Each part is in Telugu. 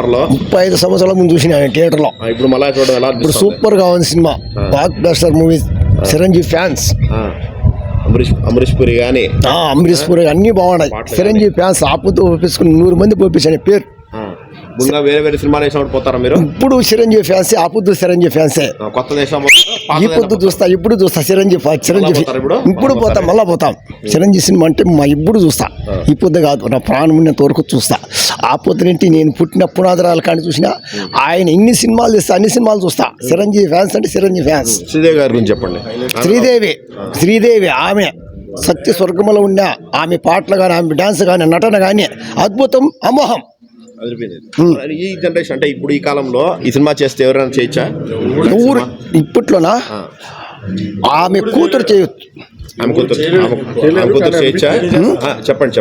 35 సంవత్సరాల ముందు చూసిన థియేటర్లో. ఇప్పుడు మళ్ళీ చూడడం ఎలా ఇప్పుడు సూపర్ గా ఉంది cinema. Blockbuster movie. Chiranjeevi fans. Amrish Puri కానీ అమరీష్ పురి అన్ని బాగున్నాయి. చిరంజీవి ఫ్యాన్స్ ఆపుతూ పంపించుకుని 100 మంది పంపించాను పేరు. వేరే వేరే సినిమాలు వేసినప్పుడు పోతారా మీరు? ఇప్పుడు చిరంజీవి ఫ్యాన్సే. ఆపుద్దు చిరంజీవి ఫ్యాన్సే. కొత్త దేశం ఇప్పుడు చూస్తా చిరంజీవి ఇప్పుడు పోతాం, మళ్ళా పోతాం. చిరంజీవి సినిమా అంటే ఇప్పుడు చూస్తా. ఇప్పుడు కాదు, నా ప్రాణం ఉన్నంత వరకు చూస్తా. ఆ పొద్దునేంటి నేను పుట్టిన పునాదరాలు కానీ చూసినా ఆయన ఎన్ని సినిమాలు చేస్తా, అన్ని సినిమాలు చూస్తా. చిరంజీవి ఫ్యాన్స్ అంటే చిరంజీవి ఫ్యాన్స్. శ్రీదేవి గారి గురించి చెప్పండి. శ్రీదేవి ఆమె సత్య స్వర్గంలో ఉన్న ఆమె పాటలు కానీ, ఆమె డాన్స్ కానీ, నటన కానీ అద్భుతం, అమోహం. ఈ జనరేషన్ అంటే ఇప్పుడు ఈ కాలంలో ఈ సినిమా చేస్తే ఎవరైనా చేయొచ్చా? ఇప్పట్లోనా ఆమె కూతురు చేయొచ్చు. చేయొచ్చా? చెప్పండి.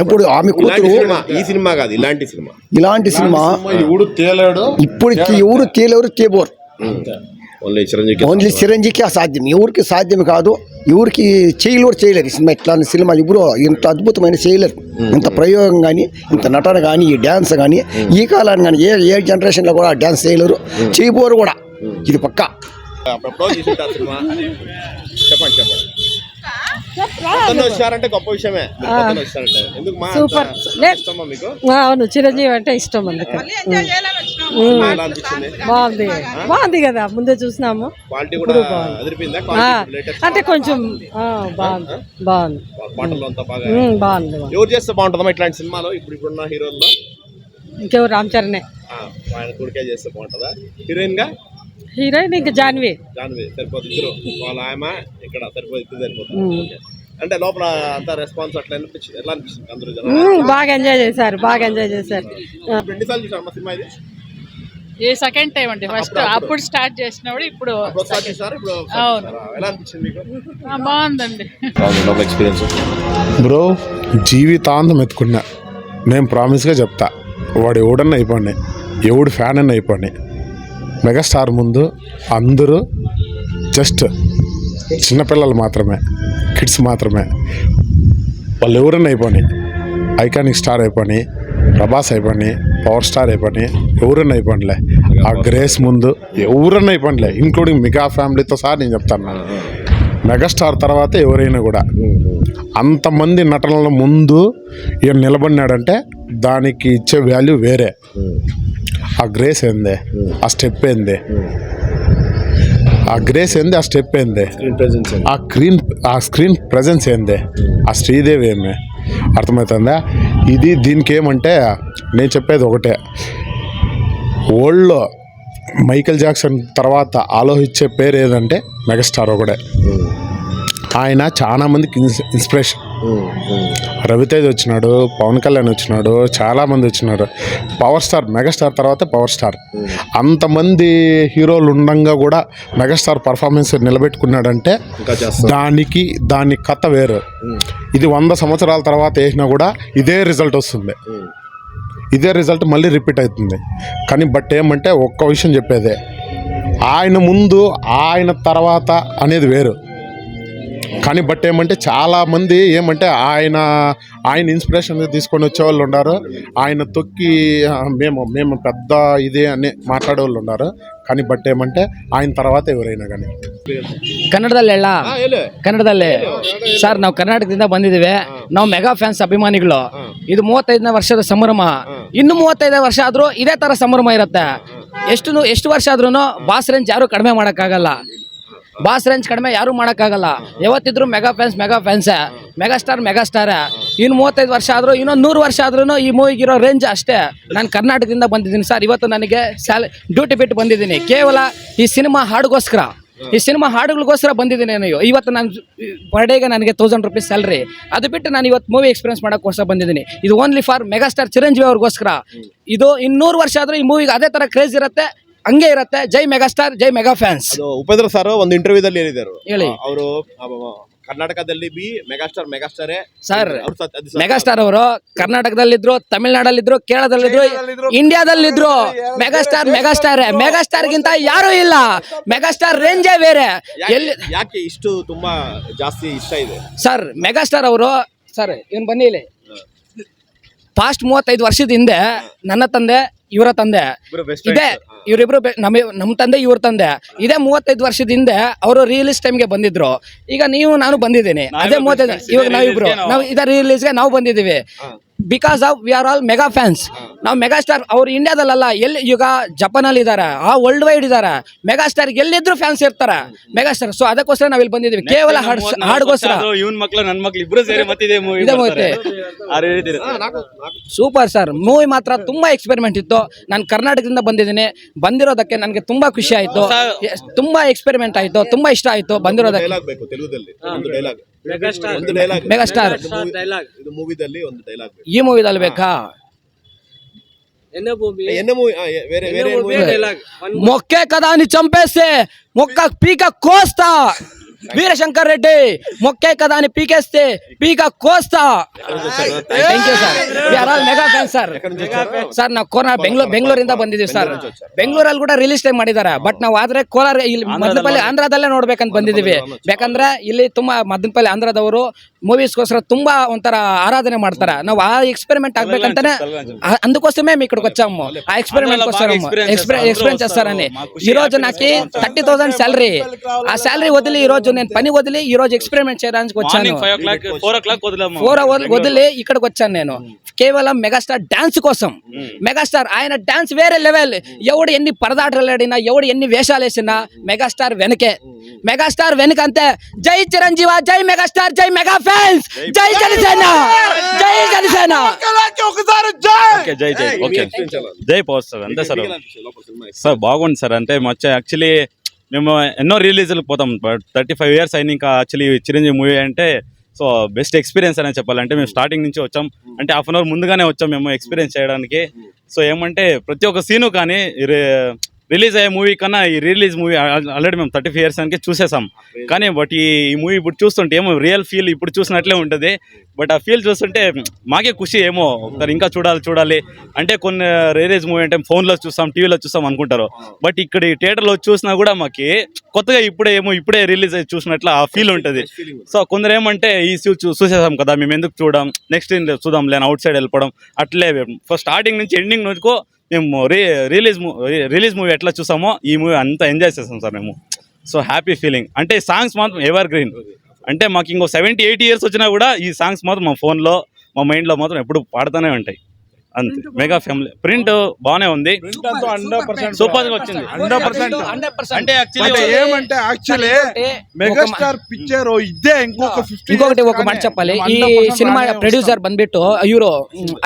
ఇప్పుడు ఆమె కూతురు ఈ సినిమా కాదు, ఇలాంటి సినిమా ఇప్పటికి ఎవరు చేయబోరు. ఓన్లీ చిరంజీవికి అసాధ్యం. ఎవరికి సాధ్యం కాదు. ఎవరికి చేయలేరు ఈ సినిమా. ఇట్లాంటి సినిమా ఇప్పుడు ఇంత అద్భుతమైన చేయలేరు. ఇంత ప్రయోగం కానీ, ఇంత నటన కానీ, ఈ డ్యాన్స్ కానీ, ఈ కాలాన్ని కానీ ఏ జనరేషన్లో కూడా డ్యాన్స్ చేయలేరు, చేయబోరు కూడా. ఇది పక్కా. వచ్చారంటే గొప్ప విషయమే. అవును, చిరంజీవి అంటే ఇష్టం. అందుకని బాగుంది కదా, ముందే చూసినాము. అంటే కొంచెం బాగుంది. ఎవరు చేస్తే బాగుంటుందమ్మా ఇట్లాంటి సినిమాలో? ఇప్పుడున్న హీరోల్లో ఇంకెవరు? రామ్ చరణే. ఆయన కొడుకే చేస్తే బాగుంటుందా? హీరోయిన్ ఇంకా జాన్వీ సరిపోతుంది. ఇద్దరు వాళ్ళ ఆమె ఇక్కడ సరిపోతుంది. అంటే లోపల అంతా రెస్పాన్స్ అట్లా అనిపించింది. ఎలా అనిపిస్తుంది? అందరూ బాగా ఎంజాయ్ చేశారు. ఎన్నిసార్లు చూసారు సినిమా ఇది? ఏ సెకండ్ టైం అండి. ఫస్ట్ అప్పుడు స్టార్ట్ చేసినప్పుడు ఇప్పుడు ఎలా అనిపించింది? బాగుందండి. ఎక్స్పీరియన్స్ బ్రో, జీవితాంతం ఎత్తుకున్నా. నేను ప్రామిస్గా చెప్తా, వాడు ఎవడన్నా అయిపోండి, ఎవడు ఫ్యాన్ అన్న అయిపోండి, మెగాస్టార్ ముందు అందరూ జస్ట్ చిన్నపిల్లలు మాత్రమే, కిడ్స్ మాత్రమే. వాళ్ళు ఎవరన్నా అయిపోయి, ఐకానిక్ స్టార్ అయిపోయి, ప్రభాస్ అయిపోయి, పవర్ స్టార్ అయిపోయి, ఎవరన్నా అయిపోయిలే. ఆ గ్రేస్ ముందు ఎవరన్నా అయిపోయిలే, ఇంక్లూడింగ్ మెగా ఫ్యామిలీతో సహా నేను చెప్తాను. మెగాస్టార్ తర్వాత ఎవరైనా కూడా అంతమంది నటనల ముందు ఈయన నిలబడినాడంటే దానికి ఇచ్చే వాల్యూ వేరే. ఆ గ్రేస్ ఏంది, ఆ స్టెప్ ఏంది, ఆ స్టెప్ ఏంది, ఆ స్క్రీన్ ప్రెజెన్స్ ఏంది, ఆ శ్రీదేవి ఏమి అర్థమవుతుందా? దీనికి ఏమంటే నేను చెప్పేది ఒకటే, వరల్డ్లో మైకేల్ జాక్సన్ తర్వాత ఆలోచించే పేరు ఏదంటే మెగాస్టార్ ఒకటే. ఆయన చాలా మందికి ఇన్స్పిరేషన్. రవితేజ్ వచ్చినాడు, పవన్ కళ్యాణ్ వచ్చినాడు, చాలామంది వచ్చినారు. పవర్ స్టార్, మెగాస్టార్ తర్వాత పవర్ స్టార్. అంతమంది హీరోలు ఉండగా కూడా మెగాస్టార్ పర్ఫార్మెన్స్ నిలబెట్టుకున్నాడంటే దాని కథ వేరు. ఇది 100 సంవత్సరాల తర్వాత వేసినా కూడా ఇదే రిజల్ట్ వస్తుంది. ఇదే రిజల్ట్ మళ్ళీ రిపీట్ అవుతుంది. కానీ బట్ ఏమంటే ఒక్క విషయం చెప్పేదే, ఆయన ముందు ఆయన తర్వాత అనేది వేరు. కానీ బట్ ఏమంటే చాలామంది ఏమంటే ఆయన ఇన్స్పిరేషన్ తీసుకొని వచ్చేవాళ్ళు ఉన్నారు. ఆయన తొక్కి మేము పెద్ద ఇదే అని మాట్లాడే వాళ్ళు ఉన్నారు. కానీ బట్ ಏಮಂటే ఆయన తర్వాత ఎవరైనా కానీ ಕನ್ನಡದಲ್ಲೇ ಸರ್ ನಾವು ಕರ್ನಾಟಕದಿಂದ ಬಂದಿದ್ದೇವೆ. ನಾವು ಮೆಗಾ ಫ್ಯಾನ್ಸ್ ಅಭಿಮಾನಿಗಳು. ಇದು 35ನೇ ವರ್ಷದ ಸಂಭ್ರಮ. ಇನ್ನು 35 ವರ್ಷ ಆದ್ರೂ ಇದೇ ತರ ಸಂಭ್ರಮ ಇರುತ್ತೆ. ಎಷ್ಟು ವರ್ಷ ಆದ್ರೂ ಬಾಸ್ ರೇಂಜ್ ಯಾರು ಕಡಿಮೆ ಮಾಡೋಕ್ಕಾಗಲ್ಲ. ಬಾಸ್ ರೇಂಜ್ ಕಡಿಮೆ ಯಾರು ಮಾಡೋಕ್ಕಾಗಲ್ಲ. ಯಾವತ್ತಿದ್ರು ಮೆಗಾ ಫ್ಯಾನ್ಸ್ ಮೆಗಾಸ್ಟಾರ್. ಇನ್ನು 35 ವರ್ಷ ಆದ್ರೂ, ಇನ್ನೊಂದು 100 ವರ್ಷ ಆದ್ರೂ ಈ ಮೂವಿಗಿರೋ ರೇಂಜ್ ಅಷ್ಟೇ. ನಾನು ಕರ್ನಾಟಕದಿಂದ ಬಂದಿದ್ದೀನಿ ಸರ್. ಇವತ್ತು ನನಗೆ ಡ್ಯೂಟಿ ಬಿಟ್ಟು ಬಂದಿದ್ದೀನಿ ಕೇವಲ ಈ ಸಿನಿಮಾ ಹಾಡುಗೋಸ್ಕರ. ಈ ಸಿನಿಮಾ ಹಾಡುಗಳಿಗೋಸ್ಕರ ಬಂದಿದ್ದೀನಿ. ಇವತ್ತು ನಾನು ಪರ್ ಡೇಗೆ ನನಗೆ 1000 ರೂಪೀಸ್ ಸ್ಯಾಲ್ರಿ. ಅದು ಬಿಟ್ಟು ನಾನು ಇವತ್ತು ಮೂವಿ ಎಕ್ಸ್ಪೀರಿಯನ್ಸ್ ಮಾಡೋಕ್ಕೋಸ್ಕರ ಬಂದಿದ್ದೀನಿ. ಇದು ಓನ್ಲಿ ಫಾರ್ ಮೆಗಾಸ್ಟಾರ್ ಚಿರಂಜೀವಿ ಅವ್ರಿಗೋಸ್ಕರ. ಇದು 200 ವರ್ಷ ಆದ್ರೂ ಈ ಮೂವಿಗೆ ಅದೇ ತರ ಕ್ರೇಜ್ ಇರುತ್ತೆ, ಹಂಗೆ ಇರುತ್ತೆ. ಜೈ ಮೆಗಾಸ್ಟಾರ್, ಜೈ ಮೆಗಾ ಫ್ಯಾನ್ಸ್. ಉಪೇಂದ್ರ ಸರ್ ಒಂದು ಇಂಟರ್ವ್ಯೂದಲ್ಲಿ ಹೇಳಿದರು, ಹೇಳಿ. ಅವರು ಕರ್ನಾಟಕದಲ್ಲಿ ಮೆಗಾಸ್ಟಾರೇ ಸರ್. ಮೆಗಾಸ್ಟಾರ್ ಅವರು ಕರ್ನಾಟಕದಲ್ಲಿದ್ರು, ತಮಿಳ್ನಾಡಲ್ಲಿದ್ರು, ಕೇರಳದಲ್ಲಿದ್ರು, ಇಂಡಿಯಾದಲ್ಲಿದ್ರು. ಮೆಗಾಸ್ಟಾರ್ ಗಿಂತ ಯಾರು ಇಲ್ಲ. ಮೆಗಾಸ್ಟಾರ್ ರೇಂಜೇ ಬೇರೆ. ಯಾಕೆ ಇಷ್ಟು ತುಂಬಾ ಜಾಸ್ತಿ ಇಷ್ಟ ಇದೆ ಸರ್ ಮೆಗಾಸ್ಟಾರ್ ಅವರು? ಸರ್ ಇವನು ಬನ್ನಿ ಇಲ್ಲಿ. ಪಾಸ್ಟ್ 35 ವರ್ಷದ ಹಿಂದೆ ನನ್ನ ತಂದೆ ಇವರ ತಂದೆ ಇದೆ, ಇವರಿಬ್ರು ನಮ್ಮ ತಂದೆ ಇವ್ರ ತಂದೆ ಇದೇ 35 ವರ್ಷದ ಹಿಂದೆ ಅವರು ರಿಲೀಸ್ ಟೈಮ್ಗೆ ಬಂದಿದ್ರು. ಈಗ ನೀವು ನಾನು ಬಂದಿದ್ದೀನಿ ಅದೇ 35, ಇವಾಗ ನಾವಿಬ್ರು ನಾವು ಇದೇ ರಿಲೀಸ್ಗೆ ನಾವು ಬಂದಿದ್ದೀವಿ. Because of V are all mega fans. ನಾವು ಮೆಗಾ ಸ್ಟಾರ್ ಅವ್ರು ಇಂಡಿಯಾದಲ್ಲ, ಎಲ್ಲಿ ಈಗ ಜಪಾನಲ್ಲಿ ಇದ್ದಾರೆ, ಆ ವರ್ಲ್ಡ್ ವೈಡ್ ಇದ್ದಾರೆ. ಮೆಗಾ ಸ್ಟಾರ್ ಎಲ್ಲಿದ್ರು ಫ್ಯಾನ್ಸ್ ಇರ್ತಾರೆ ಮೆಗಾ ಸ್ಟಾರ್. ಸೊ ಅದಕ್ಕೋಸ್ಕರ ನಾವಿಲ್ಲಿ ಬಂದಿದ್ದೀವಿ, ಕೇವಲ ಹಾಡುಗೋಸ್ಕರ. ಇವನ್ ಮಕ್ಳು ನನ್ನ ಮಕ್ಳು ಇಬ್ರು ಸೇರಿ ಮತ್ತಿದೆ ಮೂವಿ ಸೂಪರ್ ಸರ್. ಮೂವಿ ಮಾತ್ರ ತುಂಬಾ ಎಕ್ಸ್ಪೆರಿಮೆಂಟ್ ಇತ್ತು. ನಾನು ಕರ್ನಾಟಕದಿಂದ ಬಂದಿದ್ದೀನಿ, ಬಂದಿರೋದಕ್ಕೆ ನನಗೆ ತುಂಬಾ ಖುಷಿ ಆಯ್ತು. ತುಂಬಾ ಎಕ್ಸ್ಪೆರಿಮೆಂಟ್ ಆಯ್ತು, ತುಂಬಾ ಇಷ್ಟ ಆಯ್ತು ಬಂದಿರೋದಕ್ಕೆ. ಡೈಲಾಗ್ ಬೇಕು ತೆಲುಗುದಲ್ಲಿ, ಒಂದು ಡೈಲಾಗ್, ಮೆಗಾ ಸ್ಟಾರ್ ಇದು ಮೂವಿದಲ್ಲಿ ಒಂದು ಡೈಲಾಗ್ ಬೇಕು. ಈ ಮೂವಿದಲ್ಲಿ ಬೇಕಾ? ಎನ್ನ ಮೂವಿ వేరే మొక్కే కదా అని చంపేస్తే మొక్క పీక కోస్తా. వీరశంకర్ రెడ్డి మొక్కే కదా అని పీకేస్తే పీక కోస్తా. Thank you sir. We are all mega fan sir. Sir ನಾವು ಬೆಂಗಳೂರಿಂದ ಬಂದಿದ್ದೀವಿ ಸರ್. ಬೆಂಗಳೂರಲ್ಲಿ ಕೂಡ ರಿಲೀಸ್ ಟೈಮ್ ಮಾಡಿದ್ದಾರೆ. ಬಟ್ ನಾವು ಆದ್ರೆ ಕೋಲಾರ ಇಲ್ಲಿ ಮದನಪಲ್ಲಿ ಆಂಧ್ರದಲ್ಲೇ ನೋಡ್ಬೇಕಂತ ಬಂದಿದ್ದೀವಿ. ಯಾಕಂದ್ರೆ ಇಲ್ಲಿ ತುಂಬಾ ಮದನಪಲ್ಲಿ ಆಂಧ್ರದವರು ಮೂವೀಸ್ಗೋಸ್ಕರ ತುಂಬಾ ಒಂಥರ ಆರಾಧನೆ ಮಾಡ್ತಾರೆ. ನಾವು ಆ ఎక్స్పెరిమెంట్ ಆಗ್ಬೇಕಂತಾನೆ అందుకోసమే మేము ఇక్కడికి వచ్చాము. ఆ ఎక్స్పెరిమెంట్ కోసం ఎక్స్పీరియన్స్ చేస్తారని. ఈ రోజు నాకు 30,000 శాలరీ. ఆ శాలరీ వదిలి ఈ రోజు నేను పని వదిలి ఈ రోజు ఎక్స్పెరిమెంట్ చేయడానికి వచ్చాను. 4 వదిలి ఇక్కడికి వచ్చాను నేను కేవలం మెగాస్టార్ డాన్స్ కోసం. మెగాస్టార్ ఆయన డాన్స్ వేరే లెవెల్. ఎవడు ఎన్ని పరదాటలు ఆడినా, ఎవడు ఎన్ని వేషాలు వేసినా మెగాస్టార్ వెనకే. మెగాస్టార్ వెనక అంతే. జై చిరంజీవ, జై మెగాస్టార్, జై మెగా ఫ్యాన్స్, జై జనసేన, జై జనసేన. జై జై ఓకే జై పవర్ స్టార్ అంతే సార్. సార్ బాగుంది సార్. అంటే యాక్చువల్లీ మేము ఎన్నో రిలీజ్లకు పోతాం, బట్ 35 years అయిన ఇంకా యాక్చువల్లీ చిరంజీవి మూవీ అంటే సో బెస్ట్ ఎక్స్పీరియన్స్ అనే చెప్పాలంటే. మేము స్టార్టింగ్ నుంచి వచ్చాం, అంటే హాఫ్ అన్ అవర్ ముందుగానే వచ్చాం మేము ఎక్స్పీరియన్స్ చేయడానికి. సో ఏమంటే ప్రతి ఒక్క సీను కానీ రిలీజ్ అయ్యే మూవీ కన్నా ఈ రిలీజ్ మూవీ ఆల్రెడీ మేము 35 years అని చూసేసాం. కానీ బట్ ఈ మూవీ ఇప్పుడు చూస్తుంటే ఏమో రియల్ ఫీల్ ఇప్పుడు చూసినట్లే ఉంటుంది. బట్ ఆ ఫీల్ చూస్తుంటే మాకే ఖుషి. ఏమో ఒకసారి ఇంకా చూడాలి అంటే కొన్ని రిలీజ్ మూవీ అంటే ఫోన్లో చూస్తాం, టీవీలో చూస్తాం అనుకుంటారు. బట్ ఇక్కడ ఈ థియేటర్లో చూసినా కూడా మాకు కొత్తగా ఇప్పుడే రిలీజ్ అయ్యి చూసినట్లు ఆ ఫీల్ ఉంటుంది. సో కొందరు ఏమంటే ఈ చూసేసాం కదా మేము ఎందుకు చూడడం, నెక్స్ట్ చూద్దాం లేని అవుట్ సైడ్ వెళ్ళిపోవడం. అట్లే ఫస్ట్ స్టార్టింగ్ నుంచి ఎండింగ్ వరకు మేము రిలీజ్ మూవీ ఎట్లా చూసామో ఈ మూవీ అంతా ఎంజాయ్ చేస్తాం సార్ మేము. So happy feeling. అంటే సాంగ్స్ మాత్రం ఎవర్ గ్రీన్. అంటే మాకు ఇంకో 70-80 years వచ్చినా కూడా ఈ సాంగ్స్ మాత్రం మా ఫోన్లో మా మైండ్లో మాత్రం ఎప్పుడు పాడుతూనే ఉంటాయి. అంతే. మెగా ఫ్యామిలీ ప్రింట్ బాగానే ఉంది, సూపర్ గా వచ్చింది 100%. అంటే యాక్చువల్లీ మెగాస్టార్ పిక్చర్ ఇదే. ఇంకొకటి ఒక మాట చెప్పాలి. ఈ సినిమా ప్రొడ్యూసర్ బంద్బిట్టు ఇವರು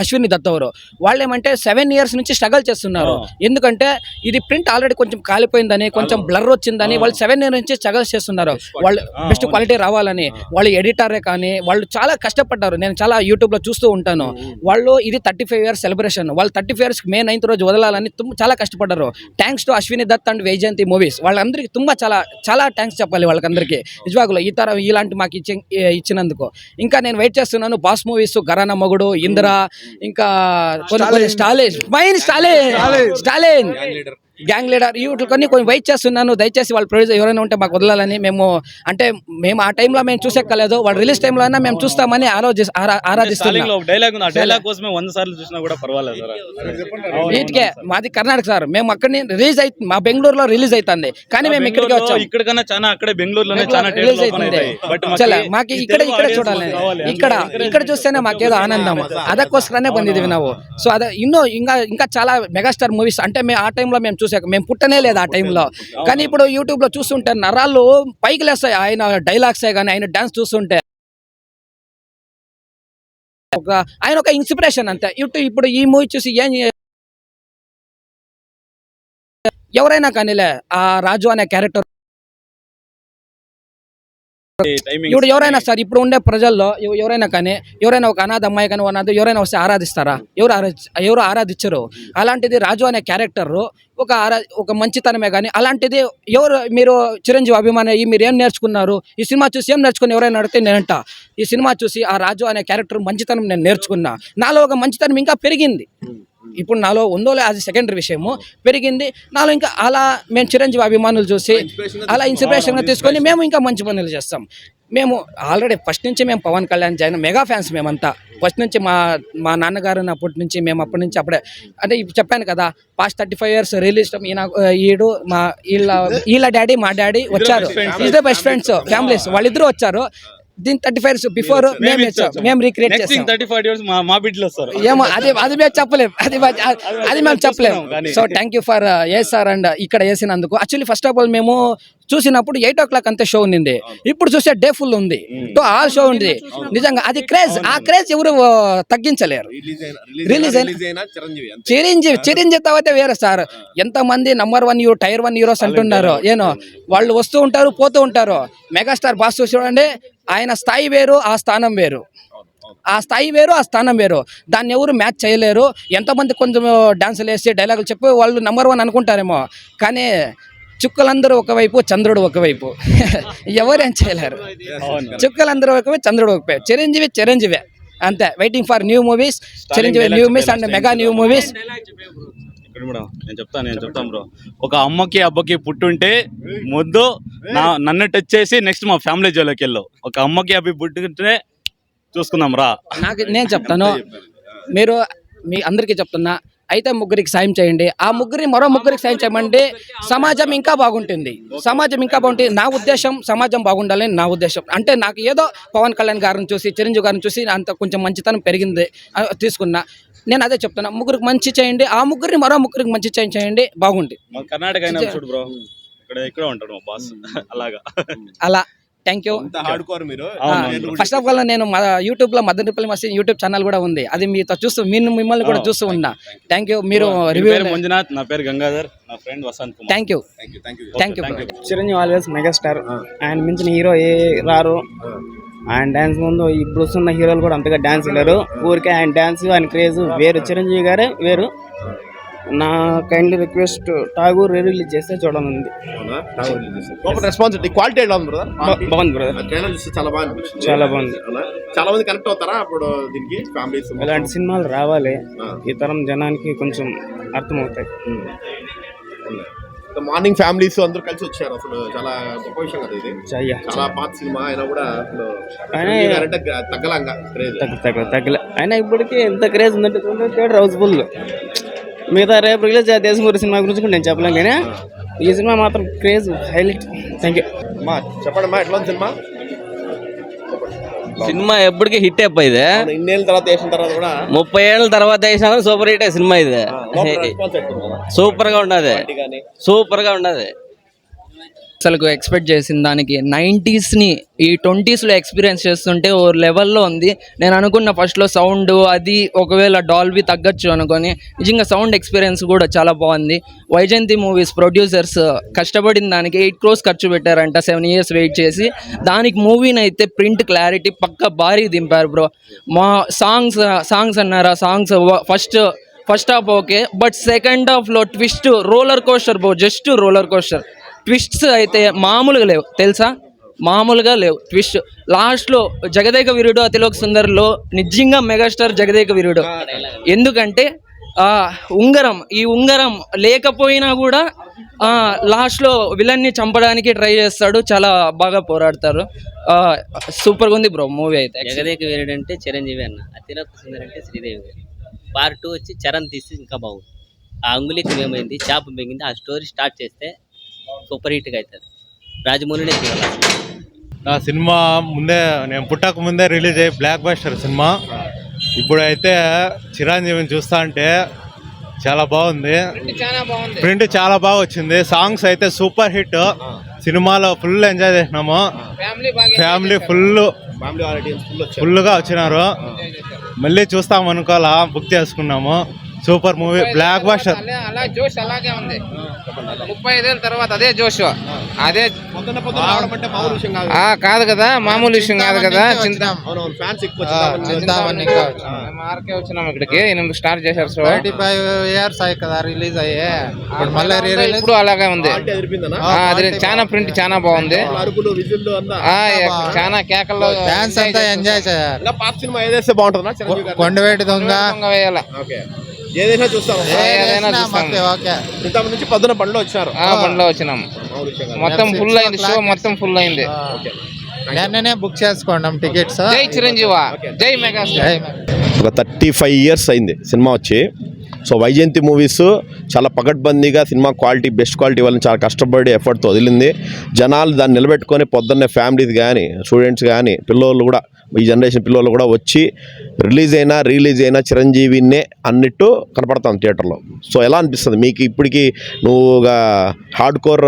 అశ్విని దత్ ಅವರು వాళ్ళు ఏమంటే 7 years నుంచి స్ట్రగల్ చేస్తున్నారు. ఎందుకంటే ఇది ప్రింట్ ఆల్రెడీ కొంచెం కాలిపోయిందని, కొంచెం బ్లర్ వచ్చిందని వాళ్ళు 7 years నుంచి స్ట్రగల్ చేస్తున్నారు. వాళ్ళు బెస్ట్ క్వాలిటీ రావాలని వాళ్ళు ఎడిటరే కానీ వాళ్ళు చాలా కష్టపడ్డారు. నేను చాలా యూట్యూబ్ లో చూస్తూ ఉంటాను. వాళ్ళు ఇది 35 years సెలబ్రేషన్. వాళ్ళు 35 years May 9th రోజు వదలాలని చాలా కష్టపడ్డారు. Thanks to Ashwini Dutt and Vyjayanthi movies. వాళ్ళందరికీ ತುಂಬಾ చాలా థ్యాంక్స్ చెప్పాలి వాళ్ళకందరికీ నిజవాగులో ఇలాంటి మాకు ఇచ్చినందుకు. ఇంకా నేను వెయిట్ చేస్తున్నాను బాస్ మూవీస్, గరానా మొగుడు, ఇంద్ర, ఇంకా కొన్ని స్టాలిన్, గ్యాంగ్ లీడర్ వీటి కొన్ని వెయిట్ చేస్తున్నాను. దయచేసి వాళ్ళ ప్రొడ్యూసర్ ఎవరైనా ఉంటే మాకు వదలాలని. మేము ఆ టైంలో మేము చూసేక్కలేదు, వాళ్ళ రిలీజ్ టైంలో అయినా మేము చూస్తామని ఆరాధిస్తున్నాం. వీటికే మాది కర్ణాటక సార్. మేము అక్కడిని మా బెంగళూరులో రిలీజ్ అవుతుంది, కానీ మేము ఇక్కడికి వచ్చాం. ఇక్కడికన్నా చాలా అక్కడే బెంగళూరులోనే చాలా రిలీజ్ అవుతుంది. మాకు ఇక్కడ చూడాలి. ఇక్కడ చూస్తేనే మాకేదో ఆనందం. ಅದಕ್ಕೋಸ್ಕರನೇ ಬಂದಿದ್ದೀವಿ ನಾವು. సో అదే ఇంకా చాలా మెగాస్టార్ మూవీస్ అంటే ఆ టైంలో మేము చూసాక మేము పుట్టనే లేదు ఆ టైంలో. కానీ ఇప్పుడు యూట్యూబ్ లో చూస్తుంటే నరాలు పైకి లేస్తాయి. ఆయన డైలాగ్సే కానీ ఆయన డాన్స్ చూస్తుంటే ఆయన ఒక ఇన్స్పిరేషన్ అంతే. ఇప్పుడు ఈ మూవీ చూసి ఎవరైనా కానీలే ఆ రాజు అనే క్యారెక్టర్ ఇప్పుడు ఎవరైనా సార్ ఇప్పుడు ఉండే ప్రజల్లో ఎవరైనా కానీ ఎవరైనా ఒక అనాథ అమ్మాయి కానీ ఎవరైనా వస్తే ఆరాధిస్తారా? ఎవరు ఆరాధించరు. అలాంటిది రాజు అనే క్యారెక్టర్ ఒక మంచితనమే. కానీ అలాంటిది మీరు చిరంజీవి అభిమాని మీరు ఏం నేర్చుకున్నారు ఈ సినిమా చూసి? ఏం నేర్చుకుని ఎవరైనా అడిగితే నేనంట ఈ సినిమా చూసి ఆ రాజు అనే క్యారెక్టర్ మంచితనం నేను నేర్చుకున్నా. నాలో ఒక మంచితనం ఇంకా పెరిగింది. ఇప్పుడు నాలో ఉందో అది సెకండరీ విషయము, పెరిగింది నాలో. ఇంకా అలా మేము చిరంజీవి అభిమానులు చూసి అలా ఇన్స్పిరేషన్గా తీసుకొని మేము ఇంకా మంచి పనులు చేస్తాం. మేము ఆల్రెడీ ఫస్ట్ నుంచి మేము పవన్ కళ్యాణ్ జైన్ మెగా ఫ్యాన్స్ మేమంతా ఫస్ట్ నుంచి మా నాన్నగారు అప్పటి నుంచి మేము అప్పటి నుంచి అప్పుడే అంటే ఇప్పుడు చెప్పాను కదా పాస్ట్ 35 years రిలీజ్ ఈడు మా వీళ్ళ డాడీ మా డాడీ వచ్చారు ఇదే బెస్ట్ ఫ్రెండ్స్ ఫ్యామిలీస్ వాళ్ళిద్దరూ వచ్చారు దీని 35 years బిఫోర్ మేము రీక్రియేట్ చేస్తాం 35 years మా బిడ్డలు వస్తారు ఏమో అది మేము చెప్పలేము అది మేము చెప్పలేము so thank you for sir and ఇక్కడ వేసినందుకు యాక్చువల్లీ ఫస్ట్ ఆఫ్ ఆల్ మేము చూసినప్పుడు 8 o'clock అంతే షో ఉంది ఇప్పుడు చూసే డే ఫుల్ ఉంది సో ఆల్ షో ఉంది నిజంగా అది క్రేజ్ ఆ క్రేజ్ ఎవరు తగ్గించలేరు రిలీజ్ అయిన చిరంజీవి తర్వాత వేరే సార్ ఎంతమంది నంబర్ 1 టైర్ 1 హీరోస్ అంటున్నారు వాళ్ళు వస్తూ ఉంటారు పోతూ ఉంటారు మెగాస్టార్ బాస్ చూడండి ఆయన స్థాయి వేరు ఆ స్థానం వేరు ఆ స్థాయి వేరు ఆ స్థానం వేరు దాన్ని ఎవరు మ్యాచ్ చేయలేరు ఎంతమంది కొంచెం డాన్సులు వేసి డైలాగులు చెప్పి వాళ్ళు నంబర్ 1 అనుకుంటారేమో కానీ చుక్కలందరూ ఒకవైపు చంద్రుడు ఒకవైపు ఎవరేం చేయలేరు చుక్కలందరూ ఒకవైపు చంద్రుడు ఒకవైపు చిరంజీవి అంతే waiting for new movies Chiranjeevi new movies and mega new movies నేను చెప్తాను బ్రో ఒక అమ్మకి అబ్బకి పుట్టుంటే ముద్దు నన్ను టచ్ చేసి నెక్స్ట్ మా ఫ్యామిలీ జోలోకి వెళ్ళు ఒక అమ్మకి అబ్బి పుట్టుంటే చూసుకుందాం రా నేను చెప్తాను మీరు మీ అందరికీ చెప్తున్నా అయితే ముగ్గురికి సాయం చేయండి ఆ మరో ముగ్గురికి సాయం చేయమంటే సమాజం ఇంకా బాగుంటుంది నా ఉద్దేశం సమాజం బాగుండాలని నా ఉద్దేశం అంటే నాకు ఏదో పవన్ కళ్యాణ్ గారిని చూసి చిరంజీవి గారిని చూసి అంత కొంచెం మంచితనం పెరిగింది తీసుకున్నా నేను అదే చెప్తున్నా ముగ్గురికి మంచి చేయండి ఆ ముగ్గురిని మరో ముగ్గురికి మంచి చేయండి బాగుంటుంది కర్ణాటక అయినా చూడు బ్రో ఇక్కడ ఉంటాడు బాస్ అలాగా అలా thank you first of all నేను యూట్యూబ్ లో మదనపల్లి మసీద్ యూట్యూబ్ ఛానల్ కూడా ఉంది అది మీతో చూస్తూ మిమ్మల్ని కూడా చూస్తూ ఉన్నా థ్యాంక్ యూ మీరు రివ్యూ మంజునాథ్ నా పేరు గంగాధర్ నా friend Vasant Kumar thank you Chiranjeevi always megastar ఆయన మించిన హీరో రారు ఆయన డ్యాన్స్ ముందు ఇప్పుడు వస్తున్న హీరోలు కూడా అంతగా డ్యాన్స్ లేరు ఊరికే ఆయన డ్యాన్స్ ఆయన క్రేజ్ వేరు చిరంజీవి గారే వేరు నా కైండ్లీ రిక్వెస్ట్ ఠాగూర్ రిలీజ్ చేస్తే చూడాలంది రెస్పాన్సిబిలిటీ క్వాలిటీ ఎలా ఉంది బ్రదర్ బాగుంది బ్రదర్ ట్రైలర్ చూస్తే చాలా బాగుంది చాలా మంది కనెక్ట్ అవుతారా అప్పుడు దీనికి ఫ్యామిలీస్ ఇలాంటి సినిమాలు రావాలి ఈ తరం జనానికి కొంచెం అర్థమవుతాయి మార్నింగ్ ఫ్యామిలీస్ అందరూ కలిసి వచ్చారు అసలు చాలా గొప్ప విషయం కదా ఇది చాలా పాత సినిమా అయినా కూడా అసలు తగ్గలంగా తగ్గలే అయినా ఇప్పటికీ ఎంత క్రేజ్ ఉందంటే థియేటర్ హౌస్ఫుల్ మిగతా రేపు రిలీజ్ దేశమూరి సినిమా గురించి కూడా నేను చెప్పలేను కానీ ఈ సినిమా మాత్రం క్రేజ్ హైలైట్ థ్యాంక్ యూ చెప్పండి ఎట్లా సినిమా సినిమా ఎప్పటికీ హిట్ అయిపోయింది ఇన్నేళ్ళ తర్వాత వేసిన తర్వాత కూడా 30 ఏళ్ళ తర్వాత వేసినా సూపర్ హిట్ సినిమా ఇది సూపర్ గా ఉండదు అసలు ఎక్స్పెక్ట్ చేసిన దానికి 90sని ఈ 20sలో ఎక్స్పీరియన్స్ చేస్తుంటే ఓ లెవెల్లో ఉంది నేను అనుకున్న ఫస్ట్లో సౌండ్ అది ఒకవేళ డాల్బీ తగ్గచ్చు అనుకొని నిజంగా సౌండ్ ఎక్స్పీరియన్స్ కూడా చాలా బాగుంది వైజయంతి మూవీస్ ప్రొడ్యూసర్స్ కష్టపడిన దానికి 8 crores ఖర్చు పెట్టారంట 7 years వెయిట్ చేసి దానికి మూవీని అయితే ప్రింట్ క్లారిటీ పక్క భారీ దింపారు బ్రో మా సాంగ్స్ అన్నారా songs first half okay but second హాఫ్లో twist roller coaster bro just roller coaster twists అయితే మామూలుగా లేవు ట్విస్ట్ లాస్ట్లో జగదేక వీరుడు అతిలోక సుందర్లో నిజంగా మెగాస్టార్ జగదేక వీరుడు ఎందుకంటే ఈ ఉంగరం లేకపోయినా కూడా లాస్ట్లో విలన్ని చంపడానికి ట్రై చేస్తాడు చాలా బాగా పోరాడతారు సూపర్గా ఉంది బ్రో మూవీ అయితే జగదేక వీరుడు అంటే చిరంజీవి అన్న అతిలోక సుందర్ అంటే శ్రీదేవి పార్ట్ 2 వచ్చి చరణ్ తీసి ఇంకా బాగుంది ఆ అంగుళికి ఏమైంది చేప మింగింది ఆ స్టోరీ స్టార్ట్ చేస్తే సూపర్ హిట్గా అవుతుంది రాజమౌళినే తీయాలి నా సినిమా ముందే నేను పుట్టక ముందే రిలీజ్ అయ్యి బ్లాక్ బస్టర్ సినిమా ఇప్పుడైతే చిరంజీవిని చూస్తా అంటే చాలా బాగుంది ప్రింట్ చాలా బాగా వచ్చింది సాంగ్స్ అయితే సూపర్ హిట్ సినిమాలో ఫుల్ ఎంజాయ్ చేసినాము ఫ్యామిలీ ఫుల్గా వచ్చినారు మళ్ళీ చూస్తాం అనుకోవాలా బుక్ చేసుకున్నాము సూపర్ మూవీ బ్లాక్ బస్టర్ అలా జోష్ అలాగే ఉంది 35 ఏళ్ళ తర్వాత అదే జోష్ అదే కాదు కదా మామూలు విషయం కాదు కదా మార్కే వచ్చినాం ఇక్కడికి 8 స్టార్ట్ చేశారు 35 years అయ్యి కదా రిలీజ్ అయ్యే ఇప్పుడు అలాగే ఉంది అది చాలా ప్రింట్ చాలా బాగుంది చాలా కేకల్లో డాన్స్ అంతా ఎంజాయ్ చేయాలి కొండవేటి దొంగ వేయాల ఏదైనా చూస్తాం నుంచి పొద్దున బండిలో వచ్చినాము మొత్తం ఫుల్ అయింది షో మొత్తం ఫుల్ అయింది నిన్ననే బుక్ చేసుకున్నాం టికెట్స్. జై చిరంజీవ, జై మెగాస్టార్. ఒక 35 years అయింది సినిమా వచ్చి. సో వైజయంతి మూవీస్ చాలా పకడ్బందీగా సినిమా క్వాలిటీ, బెస్ట్ క్వాలిటీ వాళ్ళని చాలా కష్టపడి ఎఫర్ట్తో వదిలింది. జనాలు దాన్ని నిలబెట్టుకొని పొద్దున్నే ఫ్యామిలీస్ కానీ, స్టూడెంట్స్ కానీ, పిల్లోళ్ళు కూడా, ఈ జనరేషన్ పిల్లలు కూడా వచ్చి రిలీజ్ అయినా చిరంజీవినే అన్నట్టు కనపడతాం థియేటర్లో. సో ఎలా అనిపిస్తుంది మీకు ఇప్పటికీ? నువ్వు హార్డ్ కోర్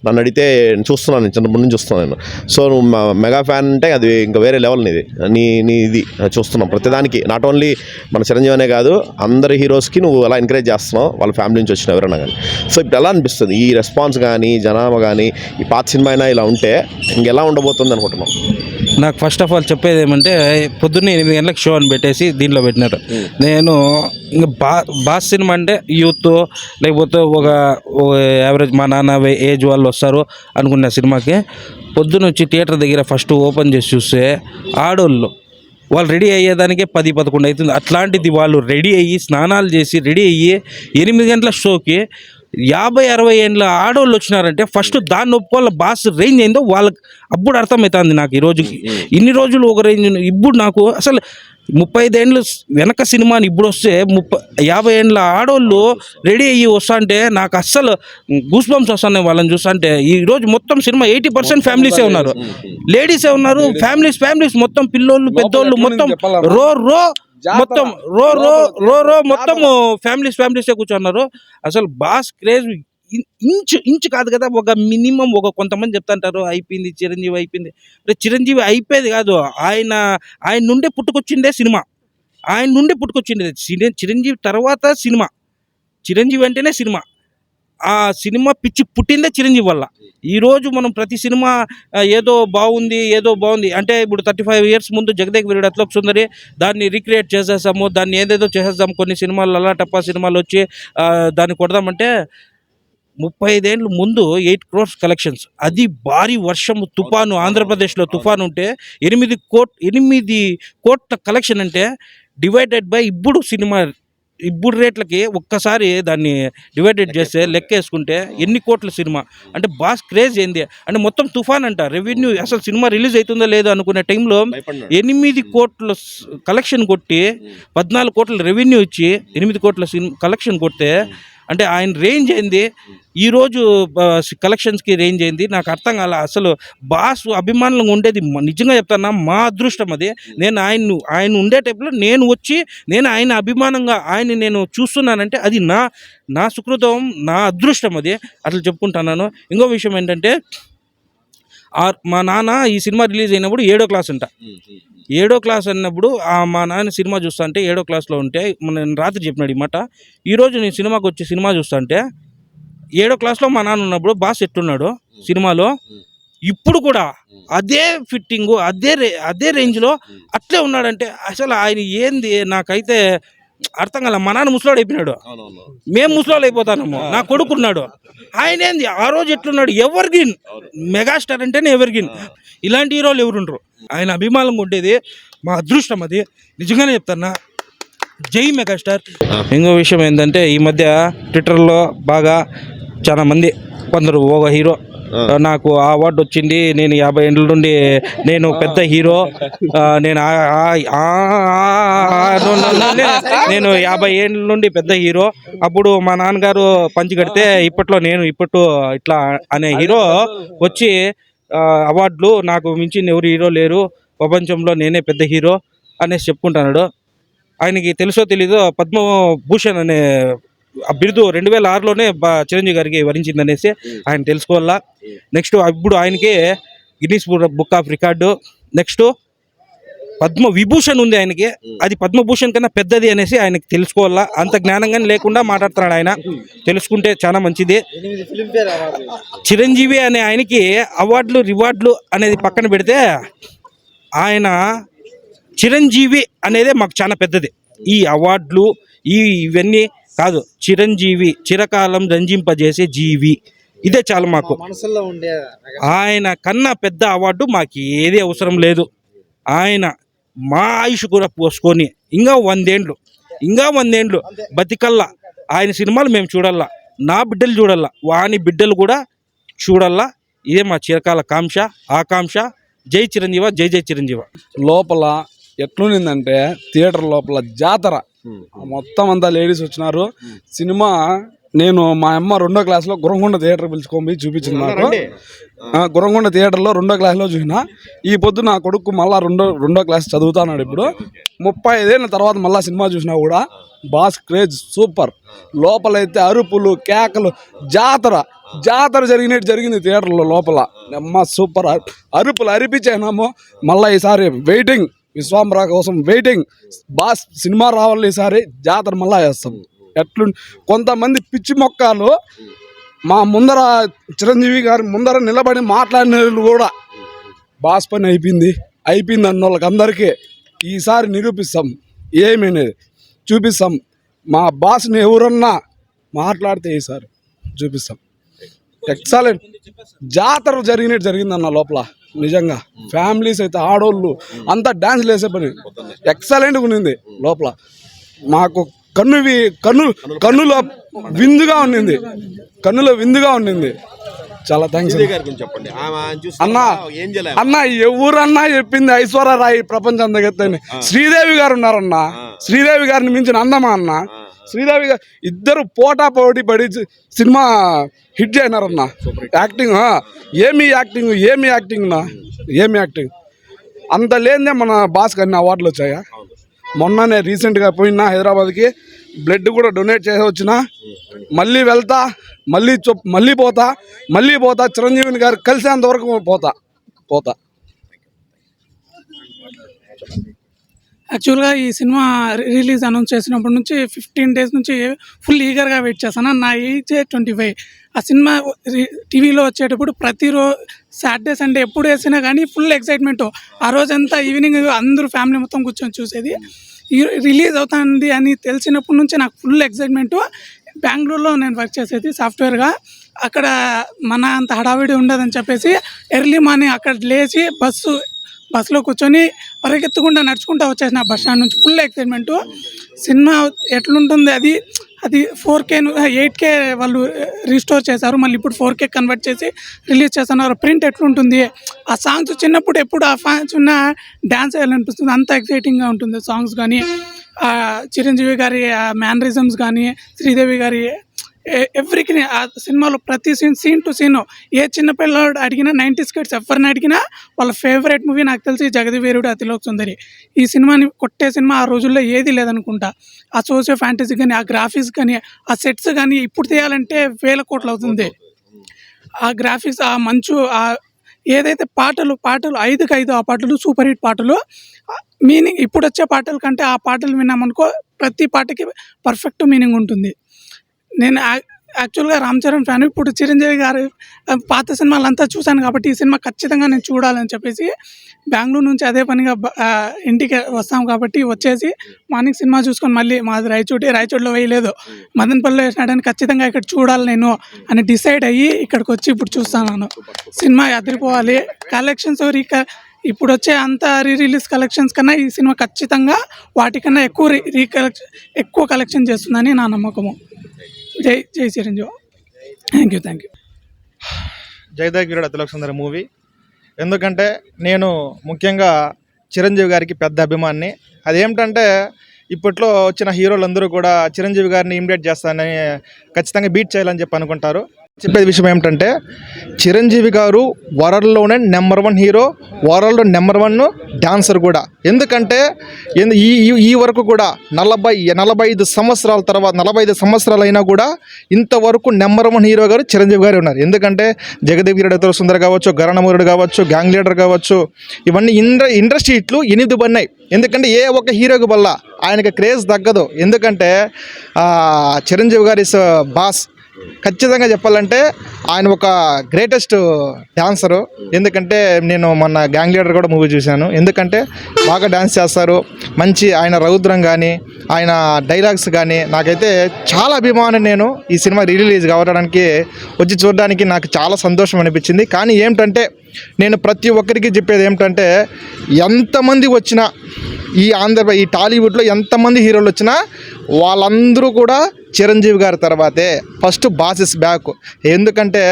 నన్ను అడిగితే చూస్తున్నాను, చిన్నప్పటి నుంచి చూస్తున్నాను నేను. సో నువ్వు మెగా ఫ్యాన్ అంటే అది ఇంకా వేరే లెవెల్ నీది. నీ ఇది చూస్తున్నాం ప్రతిదానికి. నాట్ ఓన్లీ మన చిరంజీవి అనే కాదు, అందరి హీరోస్కి నువ్వు ఎలా ఎంకరేజ్ చేస్తున్నావు, వాళ్ళ ఫ్యామిలీ నుంచి వచ్చిన ఎవరైనా కానీ. సో ఇప్పుడు ఎలా అనిపిస్తుంది ఈ రెస్పాన్స్ కానీ, జనాభా కానీ? ఈ పాత సినిమా అయినా ఇలా ఉంటే ఇంకెలా ఉండబోతుంది అనుకుంటున్నాం? నాకు ఫస్ట్ ఆఫ్ ఆల్ చెప్పేది ఏమంటే, పొద్దున్నే 8 గంటలకు షో అని పెట్టేసి దీంట్లో పెట్టినారు. నేను ఇంకా బాస్ సినిమా అంటే యూత్, లేకపోతే ఒక యావరేజ్ మా నాన్న ఏజ్ వాళ్ళు వస్తారు అనుకున్న సినిమాకి పొద్దున్న వచ్చి థియేటర్ దగ్గర ఫస్ట్ ఓపెన్ చేసి చూస్తే ఆడోళ్ళు వాళ్ళు రెడీ అయ్యేదానికే 10-11 అవుతుంది. అట్లాంటిది వాళ్ళు రెడీ అయ్యి స్నానాలు చేసి రెడీ అయ్యి 8 గంటల షోకి 50-60 ఏళ్ళ ఆడవాళ్ళు వచ్చినారంటే ఫస్ట్ దాన్ని ఒప్పుకోవాలి. బాస్ రేంజ్ ఏందో వాళ్ళకి అప్పుడు అర్థమవుతుంది నాకు. ఈరోజుకి ఇన్ని రోజులు ఒక రేంజ్, ఇప్పుడు నాకు అసలు 35 ఏళ్ళు వెనక సినిమాని ఇప్పుడు వస్తే 50 ఏళ్ళ ఆడవాళ్ళు రెడీ అయ్యి వస్తా అంటే నాకు అస్సలు గూస్ బంప్స్ వస్తున్నాయి వాళ్ళని చూస్తా అంటే. ఈరోజు మొత్తం సినిమా 80% ఫ్యామిలీసే ఉన్నారు, లేడీసే ఉన్నారు. ఫ్యామిలీస్ మొత్తం పిల్లోళ్ళు పెద్దోళ్ళు మొత్తం మొత్తం మొత్తం ఫ్యామిలీసే కూర్చున్నారు. అసలు బాస్ క్రేజ్ ఇంచు కాదు కదా, ఒక మినిమం ఒక కొంతమంది చెప్తాంటారు అయిపోయింది చిరంజీవి అయిపోయింది. చిరంజీవి అయిపోయేది కాదు, ఆయన నుండే పుట్టుకొచ్చిందే సినిమా. ఆయన నుండే పుట్టుకొచ్చింది చిరంజీవి తర్వాత సినిమా. చిరంజీవి అంటేనే సినిమా. ఆ సినిమా పిచ్చి పుట్టిందే చిరంజీవి వల్ల. ఈరోజు మనం ప్రతి సినిమా ఏదో బాగుంది అంటే ఇప్పుడు 35 years ముందు జగదేక వీరుడు అతిలోక సుందరి దాన్ని రీక్రియేట్ చేసేసాము, దాన్ని ఏదేదో చేసేసాము. కొన్ని సినిమాలు అలా టప్పా సినిమాలు వచ్చి దాన్ని కొడదామంటే 35 ఏళ్ళు ముందు 8 crores కలెక్షన్స్. అది భారీ వర్షము తుఫాను, ఆంధ్రప్రదేశ్లో తుఫాను ఉంటే 8 కోట్ల కలెక్షన్ అంటే డివైడెడ్ బై ఇప్పుడు రేట్లకి ఒక్కసారి దాన్ని డివైడెడ్ చేస్తే లెక్క వేసుకుంటే ఎన్ని కోట్ల సినిమా అంటే బాస్ క్రేజ్ ఏంది అంటే మొత్తం తుఫాన్ అంట. రెవెన్యూ అసలు సినిమా రిలీజ్ అవుతుందో లేదో అనుకునే టైంలో 8 కోట్ల కలెక్షన్ కొట్టి 14 కోట్ల రెవెన్యూ ఇచ్చి 8 కోట్ల కలెక్షన్ కొడితే అంటే ఆయన రేంజ్ ఏంది, ఈరోజు కలెక్షన్స్కి రేంజ్ ఏంది నాకు అర్థం కాల. అసలు బాస్ అభిమానులు ఉండేది నిజంగా చెప్తాను మా అదృష్టం అది. నేను ఆయన ఉండే టైంలో నేను వచ్చి ఆయన అభిమానంగా నేను చూస్తున్నానంటే అది నా సుకృతం, నా అదృష్టం అది. అట్లా చెప్పుకుంటున్నాను. ఇంకో విషయం ఏంటంటే మా నాన్న ఈ సినిమా రిలీజ్ అయినప్పుడు 7వ క్లాస్ అంట. 7వ క్లాస్ అన్నప్పుడు మా నాన్న సినిమా చూస్తా అంటే 7వ క్లాస్లో ఉంటే నేను రాత్రి చెప్పినాడు ఈ మాట. ఈరోజు నేను సినిమాకి వచ్చి సినిమా చూస్తా అంటే 7వ క్లాస్లో మా నాన్న ఉన్నప్పుడు బాస్ ఎట్టున్నాడు సినిమాలో, ఇప్పుడు కూడా అదే ఫిట్టింగు అదే రేంజ్లో అట్లే ఉన్నాడంటే అసలు ఆయన ఏంది నాకైతే అర్థం కాల. మా నాన్న ముసలాడు అయిపోయినాడు, మేము ముసలాడు అయిపోతాము. నా కొడుకున్నాడు, ఆయన ఏంది ఆ రోజు ఎట్లున్నాడు. ఎవర్గ్రీన్ మెగాస్టార్ అంటేనే ఎవర్గ్రీన్. ఇలాంటి హీరోలు ఎవరుండరు. ఆయన అభిమానం ఉండేది మా అదృష్టం అది. నిజంగానే చెప్తానా, జై మెగాస్టార్. ఇంకో విషయం ఏంటంటే ఈ మధ్య ట్విట్టర్లో బాగా చాలా మంది కొందరు ఒక హీరో నాకు ఆ అవార్డు వచ్చింది, నేను 50 ఏళ్ళ నుండి నేను పెద్ద హీరో, నేను 50 ఏళ్ళ నుండి పెద్ద హీరో, అప్పుడు మా నాన్నగారు పంచి కడితే ఇప్పట్లో ఇట్లా అనే హీరో వచ్చి అవార్డులు నాకు మించిన ఎవరు హీరో లేరు ప్రపంచంలో, నేనే పెద్ద హీరో అనేసి చెప్పుకుంటున్నాడు. ఆయనకి తెలుసో తెలీదో పద్మభూషణ్ అనే ఆ బిరుదు 2006లోనే చిరంజీవి గారికి వరించిందనేసి ఆయన తెలుసుకోవాలా. నెక్స్ట్ ఇప్పుడు ఆయనకి Guinness book of record, next Padma Vibhushan ఉంది ఆయనకి, అది పద్మభూషణ్ కన్నా పెద్దది అనేసి ఆయనకి తెలుసుకోవాలా. అంత జ్ఞానంగానే లేకుండా మాట్లాడుతున్నాడు ఆయన, తెలుసుకుంటే చాలా మంచిది. చిరంజీవి అనే ఆయనకి అవార్డులు రివార్డులు అనేది పక్కన పెడితే ఆయన చిరంజీవి అనేదే మాకు చాలా పెద్దది. ఈ అవార్డులు ఇవన్నీ కాదు, చిరంజీవి చిరకాలం రంజింపజేసే జీవి, ఇదే చాలా మాకు. ఆయన కన్నా పెద్ద అవార్డు మాకు ఏది అవసరం లేదు. ఆయన మా ఆయుష్ కూడా పోసుకొని ఇంకా 100 ఏళ్ళు బతికల్లా ఆయన సినిమాలు మేము చూడాలా, నా బిడ్డలు చూడాలా, వాని బిడ్డలు కూడా చూడాలా. ఇదే మా చిరకాల ఆకాంక్ష. జై చిరంజీవ, జై జై చిరంజీవ. లోపల ఎట్లుండిందంటే థియేటర్ లోపల జాతర మొత్తం అంతా లేడీస్ వచ్చినారు. సినిమా నేను మా అమ్మ 2వ క్లాస్లో గురంకొండ థియేటర్ పిలుచుకొని పోయి చూపించింది నాకు. గురంకొండ థియేటర్లో 2వ క్లాస్లో చూసిన. ఈ పొద్దు నా కొడుకు మళ్ళీ రెండో క్లాస్ చదువుతున్నాడు. ఇప్పుడు 35 ఏళ్ళ తర్వాత మళ్ళీ సినిమా చూసినా కూడా బాస్ క్రేజ్ సూపర్. లోపలైతే అరుపులు, కేకలు, జాతర జరిగింది థియేటర్లో లోపల. అమ్మ సూపర్ అరుపులు అరిపించాము. మళ్ళీ ఈసారి వెయిటింగ్, విశ్వాంబర కోసం వెయిటింగ్. బాస్ సినిమా రావాలి, ఈసారి జాతర మళ్ళా చేస్తాం. కొంతమంది పిచ్చి మొక్కలు మా ముందర చిరంజీవి గారి ముందర నిలబడి మాట్లాడిన కూడా బాస్ పని అయిపోయింది అన్న వాళ్ళకి అందరికీ ఈసారి నిరూపిస్తాం. ఏమనేది చూపిస్తాం. మా బాస్ని ఎవరన్నా మాట్లాడితే ఈసారి చూపిస్తాం. ఎక్సలెంట్ జాతర జరిగిందన్న లోపల. నిజంగా ఫ్యామిలీస్ అయితే ఆడోళ్ళు అంతా డ్యాన్స్లు వేసే పని ఎక్సలెంట్గా ఉన్నింది లోపల. మాకు కన్నుల విందుగా ఉన్నింది. చాలా థ్యాంక్స్ అన్న. ఎవరన్నా చెప్పింది ఐశ్వర్య రాయ్ ప్రపంచం దగ్గర శ్రీదేవి గారు ఉన్నారన్న. శ్రీదేవి గారిని మించిన అందమా అన్న? శ్రీదేవి గారు ఇద్దరు పోటీ పడి సినిమా హిట్ చేయనారన్న. యాక్టింగ్ ఏమి యాక్టింగ్ అంత లేదే మన బాస్కి అన్ని అవార్డులు వచ్చాయా? మొన్ననే రీసెంట్గా పోయినా హైదరాబాద్కి, బ్లడ్ కూడా డొనేట్ చేసి వచ్చిన. మళ్ళీ వెళ్తా, మళ్ళీ పోతా. చిరంజీవిని గారు కలిసేంత వరకు పోతా. యాక్చువల్గా ఈ సినిమా రిలీజ్ అనౌన్స్ చేసినప్పటి నుంచి 15 days నుంచి ఫుల్ ఈగర్గా వెయిట్ చేస్తాను. నా ఏజ్ 25. ఆ సినిమా టీవీలో వచ్చేటప్పుడు ప్రతిరోజు సాటర్డే సండే ఎప్పుడు వేసినా కానీ ఫుల్ ఎక్సైట్మెంట్. ఆ రోజంతా ఈవినింగ్ అందరూ ఫ్యామిలీ మొత్తం కూర్చొని చూసేది. రిలీజ్ అవుతుంది అని తెలిసినప్పటి నుంచి నాకు ఫుల్ ఎక్సైట్మెంట్. బెంగళూరులో నేను వర్క్ చేసేది సాఫ్ట్వేర్గా. అక్కడ మన అంత హడావిడి ఉండదని చెప్పేసి ఎర్లీ మార్నింగ్ అక్కడ లేచి బస్సులో కూర్చొని పరిగెత్తకుండా నడుచుకుంటూ వచ్చేసిన బస్ స్టాండ్ నుంచి. Full excitement. సినిమా ఎట్లుంటుంది అది 4K 8K వాళ్ళు రీస్టోర్ చేశారు. మళ్ళీ ఇప్పుడు 4K కన్వర్ట్ చేసి రిలీజ్ చేస్తున్నారు. ప్రింట్ ఎట్లుంటుంది, ఆ సాంగ్స్ చిన్నప్పుడు ఎప్పుడు ఆ ఫ్యాన్స్ ఉన్న డ్యాన్స్ వేయాలనిపిస్తుంది. అంత ఎక్సైటింగ్గా ఉంటుంది సాంగ్స్ కానీ, చిరంజీవి గారి మ్యానరిజమ్స్ కానీ, శ్రీదేవి గారి ఎవ్రీకి ఆ సినిమాలో ప్రతి సీన్ టు సీన్ ఏ చిన్నపిల్లడు అడిగినా 90s kids ఎవరిని అడిగినా వాళ్ళ ఫేవరెట్ మూవీ నాకు తెలిసి జగదేవీరుడు అతిలోక సుందరి. ఈ సినిమాని కొట్టే సినిమా ఆ రోజుల్లో ఏది లేదనుకుంటా. ఆ సోషియో ఫ్యాంటసీ కానీ, ఆ గ్రాఫిక్స్ కానీ, ఆ సెట్స్ కానీ ఇప్పుడు తీయాలంటే 1000 కోట్లు అవుతుంది. ఆ గ్రాఫిక్స్, ఆ మంచు, ఏదైతే పాటలు 5కి 5 ఆ పాటలు సూపర్ హిట్ పాటలు. మీనింగ్ ఇప్పుడు వచ్చే పాటల కంటే ఆ పాటలు విన్నామనుకో ప్రతి పాటకి పర్ఫెక్ట్ మీనింగ్ ఉంటుంది. నేను యాక్చువల్గా రామ్ చరణ్ ఫ్యాన్. ఇప్పుడు చిరంజీవి గారు పాత సినిమాలంతా చూశాను కాబట్టి ఈ సినిమా ఖచ్చితంగా నేను చూడాలని చెప్పేసి బెంగళూరు నుంచి అదే పనిగా ఇంటికి వస్తాం కాబట్టి వచ్చేసి మార్నింగ్ సినిమా చూసుకొని మళ్ళీ మాది రాయచోటిలో వేయలేదు, మదనపల్లిలో వేసినాడని ఖచ్చితంగా ఇక్కడ చూడాలి నేను అని డిసైడ్ అయ్యి ఇక్కడికి వచ్చి ఇప్పుడు చూస్తున్నాను. సినిమా అదిరిపోవాలి. కలెక్షన్స్ ఇప్పుడు వచ్చే అంత రిలీజ్ కలెక్షన్స్ కన్నా ఈ సినిమా ఖచ్చితంగా వాటికన్నా ఎక్కువ కలెక్షన్ చేస్తుందని నా నమ్మకము. జై Chiranjeevi. Thank you. Jagadeka Veerudu Athiloka Sundari movie ఎందుకంటే నేను ముఖ్యంగా చిరంజీవి గారికి పెద్ద అభిమాని. అదేమిటంటే ఇప్పట్లో వచ్చిన హీరోలందరూ కూడా చిరంజీవి గారిని ఇమిటేట్ చేస్తానని ఖచ్చితంగా బీట్ చేయాలని చెప్పి అనుకుంటారు. చెప్పేది విషయం ఏమిటంటే చిరంజీవి గారు వరల్డ్లోనే నెంబర్ 1 హీరో, వరల్డ్ నెంబర్ 1 డాన్సర్ కూడా. ఎందుకంటే ఈ వరకు కూడా 45 సంవత్సరాల తర్వాత 45 సంవత్సరాలు అయినా కూడా ఇంతవరకు నెంబర్ 1 హీరో గారు చిరంజీవి గారు ఉన్నారు. ఎందుకంటే జగదేవీరుడు అతిలోక సుందరి కావచ్చు, గరణమూరుడు కావచ్చు, గ్యాంగ్ లీడర్ కావచ్చు, ఇవన్నీ ఇండస్ట్రీ హిట్లు 8 బన్నాయి. ఎందుకంటే ఏ ఒక్క హీరోకి వల్ల ఆయనకి క్రేజ్ తగ్గదు. ఎందుకంటే చిరంజీవి గారి బాస్. ఖచ్చితంగా చెప్పాలంటే ఆయన ఒక గ్రేటెస్ట్ డాన్సరు. ఎందుకంటే నేను మొన్న గ్యాంగ్ లీడర్ కూడా మూవీ చూశాను. ఎందుకంటే బాగా డాన్స్ చేస్తారు. మంచి ఆయన రౌద్రం కానీ, ఆయన డైలాగ్స్ కానీ నాకైతే చాలా అభిమానం. నేను ఈ సినిమా రిలీజ్ కావడానికి వచ్చి చూడడానికి నాకు చాలా సంతోషం అనిపించింది. కానీ ఏమిటంటే నేను ప్రతి ఒక్కరికి చెప్పేది ఏమిటంటే ఎంతమంది వచ్చినా ఈ టాలీవుడ్లో ఎంతమంది హీరోలు వచ్చినా వాళ్ళందరూ కూడా చిరంజీవి గారి తర్వాతే ఫస్ట్ బాస్ ఇస్ బ్యాక్. ఎందుకంటే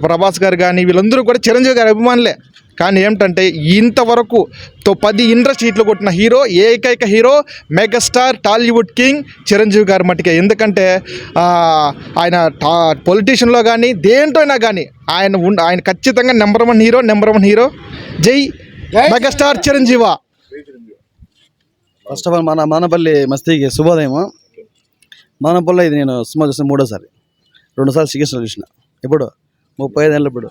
ప్రభాస్ గారు కానీ వీళ్ళందరూ కూడా చిరంజీవి గారి అభిమానులే. కానీ ఏమిటంటే ఇంతవరకు 10 ఇండస్ట్రీట్లు కొట్టిన హీరో ఏకైక hero megastar Tollywood king Chiranjeevi గారు మట్టుకే. ఎందుకంటే ఆయన పొలిటీషియన్లో కానీ దేంట్లో అయినా కానీ ఆయన ఖచ్చితంగా నెంబర్ వన్ హీరో. జై మెగాస్టార్ చిరంజీవా. ఫస్ట్ ఆఫ్ ఆల్ మన మానపల్లి మస్తీకి శుభోదయం. మానపల్లిలో ఇది నేను సినిమా చూసిన 3వ సారి. 2 సార్లు శ్రీకృష్ణ చూసిన. ఎప్పుడు 35 ఏళ్ళు ఇప్పుడు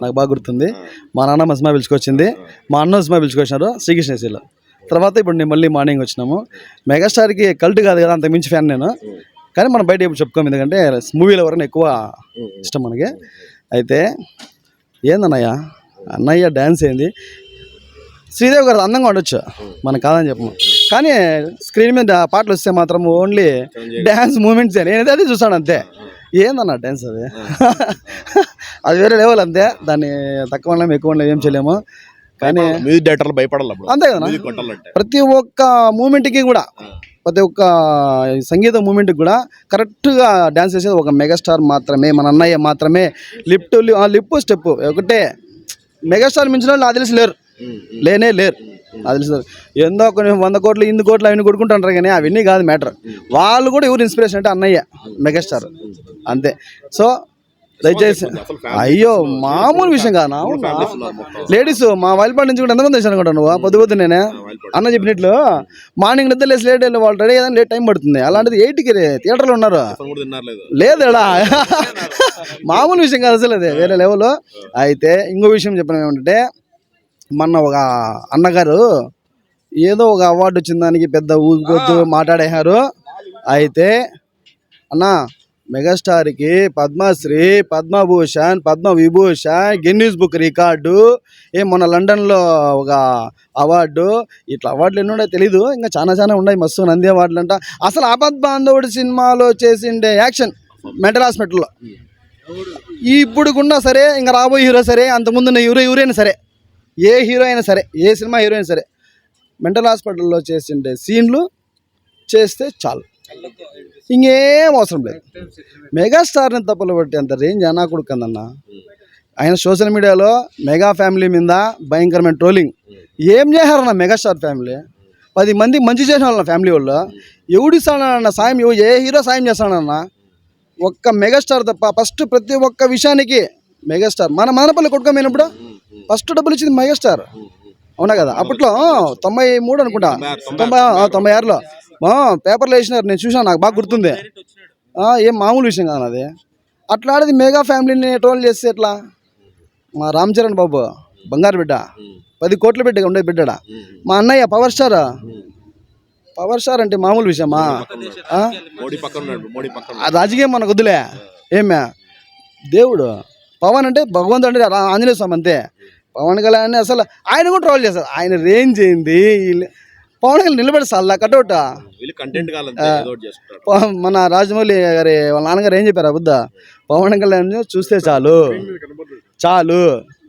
నాకు బాగా గుర్తుంది. మా నాన్న మా సినిమా పిలుచుకొచ్చింది, మా అన్న సినిమా పిలుచుకొచ్చినారు శ్రీకృష్ణ ఎస్సీలో. తర్వాత ఇప్పుడు నేను మళ్ళీ మార్నింగ్ వచ్చినాము. మెగాస్టార్కి కల్ట్ కాదు కదా, అంత మించి ఫ్యాన్ నేను. కానీ మనం బయట ఎప్పుడు చెప్పుకోము, ఎందుకంటే మూవీల వరకు ఎక్కువ ఇష్టం మనకి. అయితే ఏందన్నయ్య అన్నయ్య డ్యాన్స్ ఏంది, శ్రీదేవి గారు అందంగా ఉండొచ్చు, మనకు కాదని చెప్పము. కానీ స్క్రీన్ మీద పాటలు వస్తే మాత్రం ఓన్లీ డ్యాన్స్ మూమెంట్స్ నేను అదే చూసాను అంతే. ఏందన్న డ్యాన్స్ అది అది వేరే లెవెల్ అంతే. దాన్ని తక్కువ ఉండలేము, ఎక్కువ ఉండలేము, ఏం చేయలేము. కానీ మ్యూజిక్ డైరెక్టర్లు భయపడాలి అంతే కదా. ప్రతి ఒక్క మూమెంట్కి కూడా, ప్రతి ఒక్క సంగీత మూమెంట్కి కూడా కరెక్ట్గా డ్యాన్స్ చేసేది ఒక మెగాస్టార్ మాత్రమే, మన అన్నయ్య మాత్రమే. లిప్ స్టెప్ ఒకటే. మెగాస్టార్ మించిన వాళ్ళు నాకు తెలిసి లేరు, లేనే లేరు. అది తెలుసు. ఎందో కొన్ని 100 కోట్లు 100 కోట్లు అవన్నీ కొడుకుంటుంటారు, కానీ అవన్నీ కాదు మ్యాటర్. వాళ్ళు కూడా ఎవరు ఇన్స్పిరేషన్ అంటే అన్నయ్య మెగాస్టార్ అంతే. సో దయచేసి అయ్యో మామూలు విషయం కాదు. లేడీస్ మా వైల్పాడు నుంచి కూడా ఎంతమంది వచ్చాను అనుకుంటా నువ్వు పొద్దు నేనే అన్న చెప్పినట్లు మార్నింగ్ నిద్ర లేసి లేట్ వెళ్ళి వాళ్ళు రెడీ అయ్యేదాన్ని లేట్ టైం పడుతుంది. అలాంటిది 8కి థియేటర్లో ఉన్నారు. లేదేడా మామూలు విషయం కాదు అసలు, అది వేరే లెవెల్. అయితే ఇంకో విషయం చెప్పిన ఏమంటే, మొన్న ఒక అన్నగారు ఏదో ఒక అవార్డు వచ్చిన దానికి పెద్ద ఊగిపోతూ మాట్లాడేశారు. అయితే అన్న మెగాస్టార్కి Padma Shri, Padma Bhushan, Padma Vibhushan, Guinness book record, మొన్న లండన్లో ఒక అవార్డు, ఇట్లా అవార్డులు ఎన్నో తెలీదు, ఇంకా చాలా ఉన్నాయి. మస్తు నంది అవార్డులు అంట. అసలు ఆపద్ బాంధవుడు సినిమాలో చేసిండే యాక్షన్ మెంటల్ హాస్పిటల్లో ఇప్పుడుకున్నా సరే, ఇంకా రాబోయే హీరో సరే, అంతకుముందున్న హీరోయిన్ సరే, ఏ హీరో అయినా సరే, ఏ సినిమా హీరోయిన్ సరే, మెంటల్ హాస్పిటల్లో చేసిండే సీన్లు చేస్తే చాలు, ఇంకేం అవసరం లేదు. మెగాస్టార్ని తప్పులు పట్టి అంత రేంజ్ అనాకుడుకుందన్న. ఆయన సోషల్ మీడియాలో మెగా ఫ్యామిలీ మీద భయంకరమైన ట్రోలింగ్. ఏం చేశారన్న మెగాస్టార్ ఫ్యామిలీ? 10 మందికి మంచి చేసిన వాళ్ళ ఫ్యామిలీ వాళ్ళు. ఎవడిస్తాడన్న సాయం? ఏ హీరో సాయం చేస్తాడన్న? ఒక్క మెగాస్టార్ తప్ప. ఫస్ట్ ప్రతి ఒక్క విషయానికి మెగాస్టార్. మన మదనపల్లి కొట్టుకోమైనప్పుడు ఫస్ట్ డబ్బులు ఇచ్చింది మెగాస్టార్, అవునా కదా? అప్పట్లో 93 అనుకుంటా, 96లో పేపర్లో వేసినారు, నేను చూసాను, నాకు బాగా గుర్తుంది. ఏం మామూలు విషయం కాదు అది. అట్లా ఆడేది మెగా ఫ్యామిలీని ట్రోల్ చేస్తే ఎట్లా? మా రామ్ చరణ్ బాబు బంగారు బిడ్డ, 10 కోట్ల బిడ్డ ఉండే బిడ్డడా. మా అన్నయ్య పవర్ స్టార్ అంటే మామూలు విషయమా? రాజకీయం మనకు వద్దులే. ఏమే దేవుడు పవన్ అంటే భగవంతుడు అంటే ఆంజనేయ స్వామి అంతే. పవన్ కళ్యాణ్ అసలు ఆయన కూడా ట్రోల్ చేస్తారు. ఆయన రేంజ్ ఏంది? పవన్ కళ్యాణ్ నిలబెడతా కటౌట్. మన రాజమౌళి గారి వాళ్ళ నాన్నగారు ఏం చెప్పారు? బుద్ధ పవన్ కళ్యాణ్ చూస్తే చాలు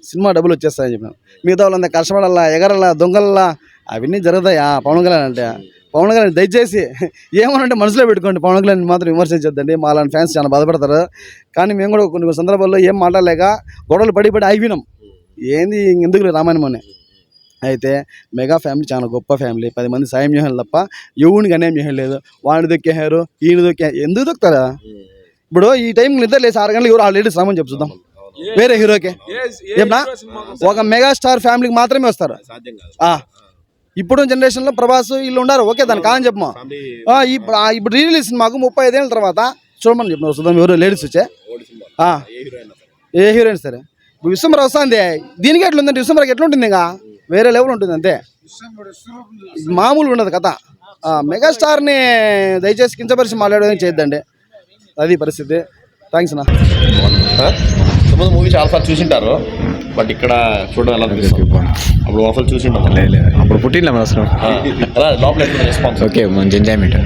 సినిమా డబ్బులు వచ్చేస్తాయని చెప్పినాం. మిగతా వాళ్ళంతా కష్టపడాలా, ఎగరలా, దొంగలలా అవన్నీ జరుగుతాయా పవన్ కళ్యాణ్ అంటే? పవన్ కళ్యాణ్ దయచేసి ఏమనంటే మనసులో పెట్టుకోండి, పవన్ కళ్యాణ్ మాత్రం విమర్శించొద్దండి. మా అలాంటి ఫ్యాన్స్ చాలా బాధపడతారు. కానీ మేము కూడా కొన్ని సందర్భాల్లో ఏం మాట్లాడలేక గొడవలు పడి అయిపోయినాం. ఏంది ఎందుకు రామాయణం అని. అయితే మెగా ఫ్యామిలీ చాలా గొప్ప ఫ్యామిలీ. 10 మంది సాయం చేయాలి తప్ప ఎవరికి అన్యాయం చేయలేదు. వాడిని దొక్కేశారు, ఈయన ఎందుకు దొక్కుతారా? ఇప్పుడు ఈ టైం నిద్ర లేసి 6 గంటలకు ఎవరు ఆ లేడీస్ రామని చెప్తాం వేరే హీరోకే. ఏమన్నా ఒక మెగాస్టార్ ఫ్యామిలీకి మాత్రమే వస్తారు. ఇప్పుడు జనరేషన్లో ప్రభాస్ వీళ్ళు ఉన్నారు, ఓకే, దాన్ని కాదని చెప్పమా. ఇప్పుడు రిలీజ్ మాకు 35 ఏళ్ళ తర్వాత చూడమని చెప్పిన వస్తుందాం. ఎవరు లేడీస్ వచ్చే ఏ హీరోయిన్ సరే. ఇప్పుడు విశ్వంబర వస్తుంది, దీనికి ఎట్లా ఉందంటే విశ్వంబరకి ఎట్లా ఉంటుంది? ఇంకా వేరే లెవెల్ ఉంటుంది అంతే, మామూలు ఉండదు కథ. మెగాస్టార్ని దయచేసి కించపరిచి మాట్లాడేది చేయొద్దండి, అది పరిస్థితి. థ్యాంక్స్ అన్న. మూవీ చాలాసార్లు చూసింటారు, బట్ ఇక్కడ చూడడం ఎలా అనిపిస్తుంది? అప్పుడు అసలు చూసింటాం, అప్పుడు పుట్టిన లోపల రెస్పాన్స్ ఓకే, మంచి ఎంజాయ్మెంట్.